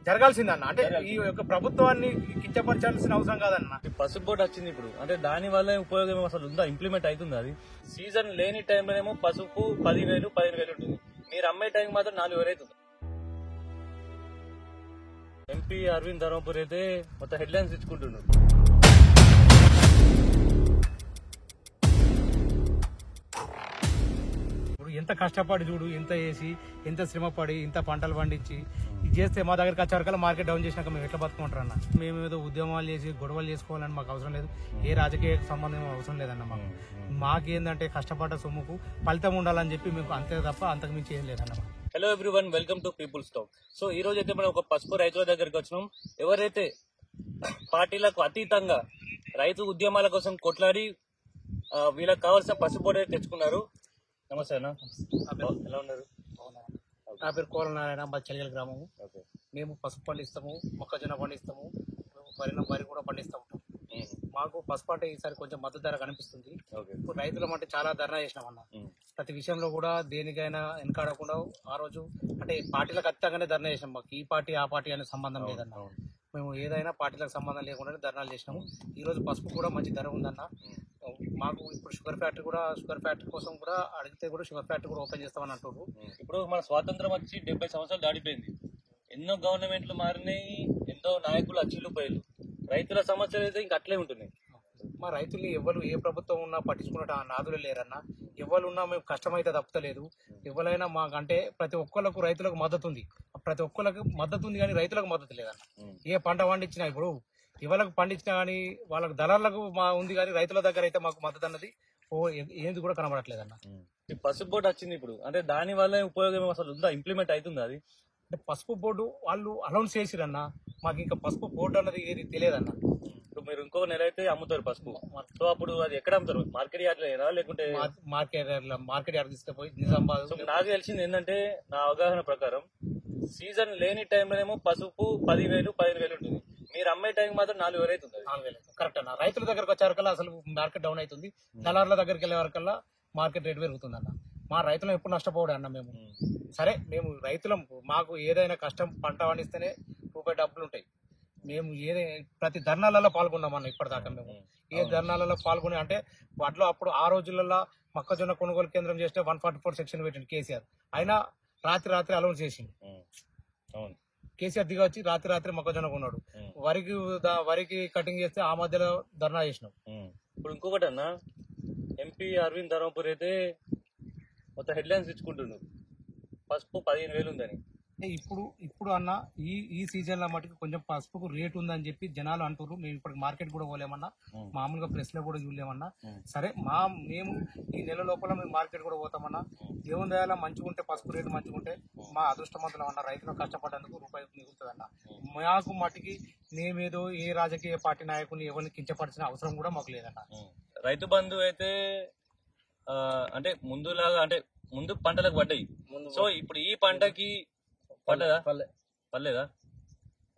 జరగాల్సిందన్న. అంటే ఈ యొక్క ప్రభుత్వాన్ని కించపరచాల్సిన అవసరం కాదన్న. పసుపు బోర్డు వచ్చింది ఇప్పుడు, అంటే దాని వల్ల ఉపయోగం అసలు ఉందా? ఇంప్లిమెంట్ అవుతుంది? అది సీజన్ లేని టైంలోనేమో పసుపు 10,000 15,000 ఉంటుంది, మీరు అమ్మే టైం మాత్రం 4,000 అవుతుంది. ఎంపీ అరవింద్ ధర్మపురి అయితే మొత్తం హెడ్లైన్స్ ఇచ్చుకుంటున్నారు. ఎంత కష్టపడి చూడు, ఎంత వేసి, ఎంత శ్రమపడి, ఇంత పంటలు పండించి ఇది చేస్తే మా దగ్గరికి వచ్చేవరకల్లా మార్కెట్ డౌన్ చేసినాక మేము ఎట్లా బతుకుంటారు అన్న. మేము ఏదో ఉద్యమాలు చేసి గొడవలు చేసుకోవాలని మాకు అవసరం లేదు, ఏ రాజకీయ సంబంధం అవసరం లేదన్న. మాకేందంటే కష్టపడ్డ సొమ్ముకు ఫలితం ఉండాలని చెప్పి మేము అంతే తప్ప అంతకు మించి ఏం లేదన్న. Hello everyone, welcome to people's talk. So ఈ రోజు అయితే మనం ఒక పసుపు రైతుల దగ్గరికి వచ్చినాం. ఎవరైతే పార్టీలకు అతీతంగా రైతు ఉద్యమాల కోసం కొట్లాడి వీళ్ళకి కావాల్సిన పసుపు బోర్డు అయితే తెచ్చుకున్నారు. నమస్తే అన్న, ఎలా ఉన్నారు? నా పేరు కోరనారాయణ, మా చలిగల గ్రామము. మేము పసుపు పండిస్తాము, మొక్కజొన్న పండిస్తాము, వరి కూడా పండిస్తూ ఉంటాం. మాకు పసుపు అంటే ఈసారి కొంచెం మద్దతు ధర కనిపిస్తుంది. ఇప్పుడు రైతులం అంటే చాలా ధర్నా చేసినామన్న. ప్రతి విషయంలో కూడా దేనికైనా వెనకాడకుండా ఆ రోజు అంటే పార్టీలకు అతీతంగానే ధర్నా చేసినాం. మాకు ఈ పార్టీ ఆ పార్టీ అనే సంబంధం లేదన్న. మేము ఏదైనా పార్టీలకు సంబంధం లేకుండానే ధర్నాలు చేసినాము. ఈ రోజు పసుపు కూడా మంచి ధర ఉందన్న. మాకు ఇప్పుడు షుగర్ ఫ్యాక్టరీ కోసం కూడా అడిగితే కూడా షుగర్ ఫ్యాక్టరీ కూడా ఓపెన్ చేస్తామని అంటున్నారు. ఇప్పుడు మన స్వాతంత్రం వచ్చి 70 సంవత్సరాలు దాడిపోయింది. ఎన్నో గవర్నమెంట్లు మారినాయి, ఎంతో నాయకులు అచ్చిళ్ళు పోయారు. రైతుల సమస్యలు అయితే ఇంకా అట్లే ఉంటున్నాయి. మా రైతుల్ని ఎవరు ఏ ప్రభుత్వం ఉన్నా పట్టించుకున్నట్టు ఆ నాదులే లేరన్న. ఎవరున్నా మేము కష్టమైతే తప్పలేదు. ఎవరైనా మాకంటే ప్రతి ఒక్కళ్ళకు రైతులకు మద్దతు ఉంది, ప్రతి ఒక్కళ్ళకు మద్దతు ఉంది, కానీ రైతులకు మద్దతు లేదన్న. ఏ పంట పండించినా ఇప్పుడు ఇవాళకు పండించినా కానీ వాళ్ళకు దళాలకు ఉంది, కానీ రైతుల దగ్గర అయితే మాకు మద్దతు అన్నది ఏంది కూడా కనబడట్లేదన్న. పసుపు బోర్డు వచ్చింది ఇప్పుడు, అంటే దాని వల్ల ఉపయోగం అసలు ఉందా? ఇంప్లిమెంట్ అవుతుంది? అది అంటే పసుపు బోర్డు వాళ్ళు అనౌన్స్ చేసిరన్న, మాకు ఇంకా పసుపు బోర్డు అన్నది ఏది తెలియదన్న. ఇప్పుడు మీరు ఇంకో నెల అయితే అమ్ముతారు పసుపు, సో అప్పుడు అది ఎక్కడ అమ్ముతారు? మార్కెట్ యార్డ్ లేకుంటే మార్కెట్ యార్డ్ తీసుకుపోయి నిజామాబాద్. నాకు తెలిసింది ఏంటంటే, నా అవగాహన ప్రకారం సీజన్ లేని టైంలోనేమో పసుపు 10,000 15,000 ఉంటుంది, మీరు అమ్మే టైం మాత్రం 4,000 అవుతుంది. 4,000 కరెక్ట్ అన్న. రైతుల దగ్గరకు వచ్చేవరకల్లా అసలు మార్కెట్ డౌన్ అవుతుంది, దళారుల దగ్గరికి వెళ్ళే వరకల్లా మార్కెట్ రేట్ పెరుగుతుంది అన్న. మా రైతులం ఎప్పుడు నష్టపోవడం అన్న. మేము సరే మేము రైతులం, మాకు ఏదైనా కష్టం పంట పండిస్తేనే రూపాయి డబ్బులు ఉంటాయి. మేము ప్రతి ధర్నాలలో పాల్గొన్నామన్న. ఇప్పటిదాకా మేము ఏ ధర్నాలలో పాల్గొని అంటే వాటిలో అప్పుడు ఆ రోజులలో మొక్కజొన్న కొనుగోలు కేంద్రం చేస్తే 144 సెక్షన్ పెట్టింది కేసీఆర్. అయినా రాత్రి అలౌన్స్ చేసింది. కేసీఆర్ దిగా వచ్చి రాత్రి మొక్కజొన్న కొన్నాడు. వరికి కటింగ్ చేస్తే ఆ మధ్యలో ధర్నా చేసినాం. ఇప్పుడు ఇంకొకటి అన్న, ఎంపీ అరవింద్ ధర్మపురి అయితే మొత్తం హెడ్లైన్స్ ఇచ్చుకుంటున్నారు, పసుపు 15,000 ఉందని. ఇప్పుడు అన్న ఈ సీజన్ లో మటుకు కొంచెం పసుపుకు రేట్ ఉందని చెప్పి జనాలు అంటారు. మేము ఇప్పటికి మార్కెట్ కూడా పోలేమన్నా, మామూలుగా ప్రెస్ లో కూడా చూడలేమన్నా. సరే మేము ఈ నెల లోపల మేము మార్కెట్ కూడా పోతామన్నా. దేవుని దయాల మంచిగా ఉంటే, పసుపు రేటు మంచిగా ఉంటే మా అదృష్టవంతులం అన్న. రైతులు కష్టపడేందుకు రూపాయి మిగులుతుంది అన్న. మాకు మటుకి మేమేదో ఏ రాజకీయ పార్టీ నాయకుని ఎవరిని కించపరిచిన అవసరం కూడా మాకు లేదన్న. రైతు బంధు అయితే అంటే ముందులాగా అంటే ముందు పంటలకు పడ్డాయి, సో ఇప్పుడు ఈ పంటకి పడలేదా? పర్లేదా?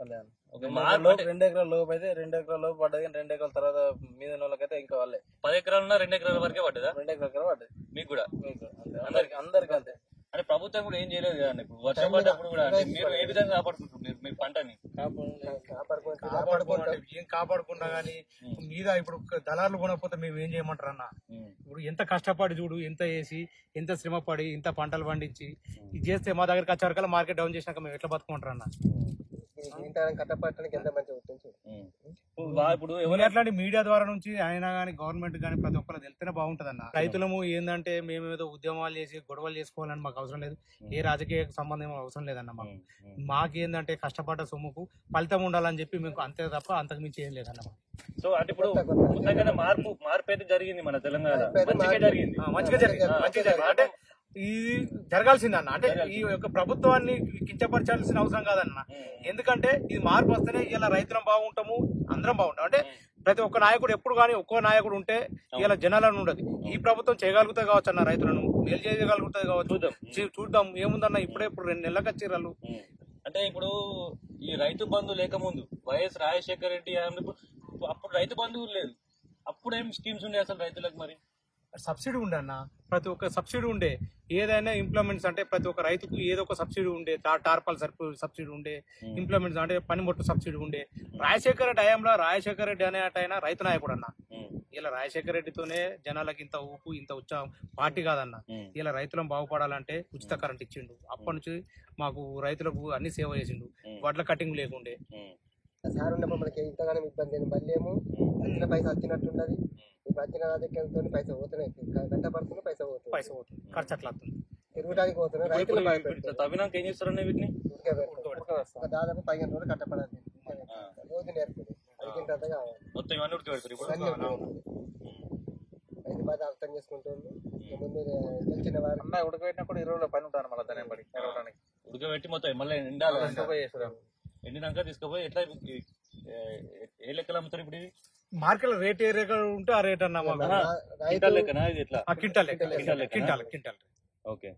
2 ఎకరాల లోపు అయితే 2 ఎకరాల లోపు పడ్డది, కానీ 2 ఎకరాల తర్వాత మీద వాళ్ళకైతే ఇంకా వాళ్ళే 10 ఎకరాలున్నా 2 ఎకరాల వరకే పడ్డదా? 2 ఎకరాల పడ్డది. మీకు కూడా అందరికి అంతే. అంటే ప్రభుత్వం కూడా ఏం చేయలేదు కదండి. ఇప్పుడు వర్షం పడ్డప్పుడు కూడా మీరు ఏ విధంగా కాపాడుకుంటున్నారు మీ పంటని? ఏం కాపాడుకున్నా గానీ మీద ఇప్పుడు దళారులు కొనకపోతే మేము ఏం చేయమంటారు అన్న. ఇప్పుడు ఎంత కష్టపడి చూడు, ఎంత వేసి, ఎంత శ్రమపడి, ఇంత పంటలు పండించి ఇది చేస్తే మా దగ్గరికి వచ్చేవరకల్లా మార్కెట్ డౌన్ చేసినాక మేము ఎట్లా బతుకుంటారు అన్న. ఇప్పుడు అట్లాంటి మీడియా ద్వారా నుంచి అయినా గానీ గవర్నమెంట్ గానీ ప్రతి ఒక్కరు తెలితేనే బాగుంటది అన్న. రైతులము ఏంటంటే మేము ఏదో ఉద్యమాలు చేసి గొడవలు చేసుకోవాలని మాకు అవసరం లేదు, ఏ రాజకీయ సంబంధం అవసరం లేదన్న. మాకేందంటే కష్టపడ్డ సొమ్ముకు ఫలితం ఉండాలని చెప్పి మేము అంతే తప్ప అంతకు మించి ఏం లేదన్న. సో అంటే ఇప్పుడు మార్పు అయితే జరిగింది మన తెలంగాణ, మంచిగా జరిగింది. అంటే ఇది జరగాల్సిందన్న. అంటే ఈ యొక్క ప్రభుత్వాన్ని కించపరచాల్సిన అవసరం కాదన్న. ఎందుకంటే ఇది మార్పు వస్తేనే ఇలా రైతులం బాగుంటాము, అందరం బాగుంటాం. అంటే ప్రతి ఒక్క నాయకుడు ఎప్పుడు కానీ ఒక్కో నాయకుడు ఉంటే ఇలా జనాలను ఉండదు. ఈ ప్రభుత్వం చేయగలుగుతుంది కావచ్చు అన్న, రైతులను మేలు చేయగలుగుతుంది కావచ్చు. చూద్దాం ఏముందన్న. ఇప్పుడు 2 నెలలకు వచ్చిర్రు. అంటే ఇప్పుడు ఈ రైతు బంధు లేకముందు వైఎస్ రాజశేఖర రెడ్డి అప్పుడు రైతు బంధువు లేదు, అప్పుడు ఏం స్కీమ్స్ ఉన్నాయి అసలు రైతులకు? మరి సబ్సిడీ ఉండే అన్న, ప్రతి ఒక్క సబ్సిడీ ఉండే. ఏదైనా ఇంప్లిమెంట్స్ అంటే ప్రతి ఒక్క రైతుకు ఏదో ఒక సబ్సిడీ ఉండే. టార్పాల్ సబ్సిడీ ఉండే, ఇంప్లిమెంట్స్ అంటే పనిముట్టు సబ్సిడీ ఉండే. రాజశేఖర రెడ్డి హయాంలో రాజశేఖర రెడ్డి అనే ఆయన రైతు నాయకుడు అన్న. ఇలా రాజశేఖర రెడ్డితోనే జనాలకి ఇంత ఊపు ఇంత ఉత్సాహం పార్టీ కాదన్న. ఇలా రైతులను బాగుపడాలంటే ఉచిత కరెంట్ ఇచ్చిండు. అప్పటి నుంచి మాకు రైతులకు అన్ని సేవ చేసిండు. వడ్ల కటింగ్ లేకుండే. సార్ ఉన్నప్పుడు మనకి ఇంతగానో ఇబ్బంది లేదు. మళ్ళీ ఏమో వచ్చిన పైసా వచ్చినట్టుండదు. ఇప్పుడు వచ్చిన రాజకీయంతో పైసా పోతున్నాయి, గంట పడుతుంది పైసా పోతుంది, ఖర్చు అట్లా అవుతుంది. తిరుగుడానికి పోతున్నాయి. రైతులు తవ్వినాక ఏం చేస్తారన్న వీటిని? దాదాపు 15 రోజులు కట్టపడాలి. రోజు నేర్పుతుంది. అయిన తర్వాత కావాలి మొత్తం ఇవన్నీ ఉడకబెడతారు ఇప్పుడు. రైతు బాధ అర్థం చేసుకుంటుంది. ముందు గెలిచిన వారు ఉడకబెట్టినా కూడా 20 రోజుల పని ఉంటాను మళ్ళీ దాని పడి ఉడకబెట్టి మొత్తం మళ్ళీ ఎండాలి. ఎండినాక తీసుకుపోయి ఎట్లా ఏ లెక్కలు అమ్ముతారు ఇప్పుడు? ఇది మార్కెట్ రేట్ ఏ రేట్ ఉంటే ఆ రేట్ అన్న. మాకు క్వింటాల్ లెక్కనా? ఇది ఎట్లా? క్వింటాల్. ఓకే.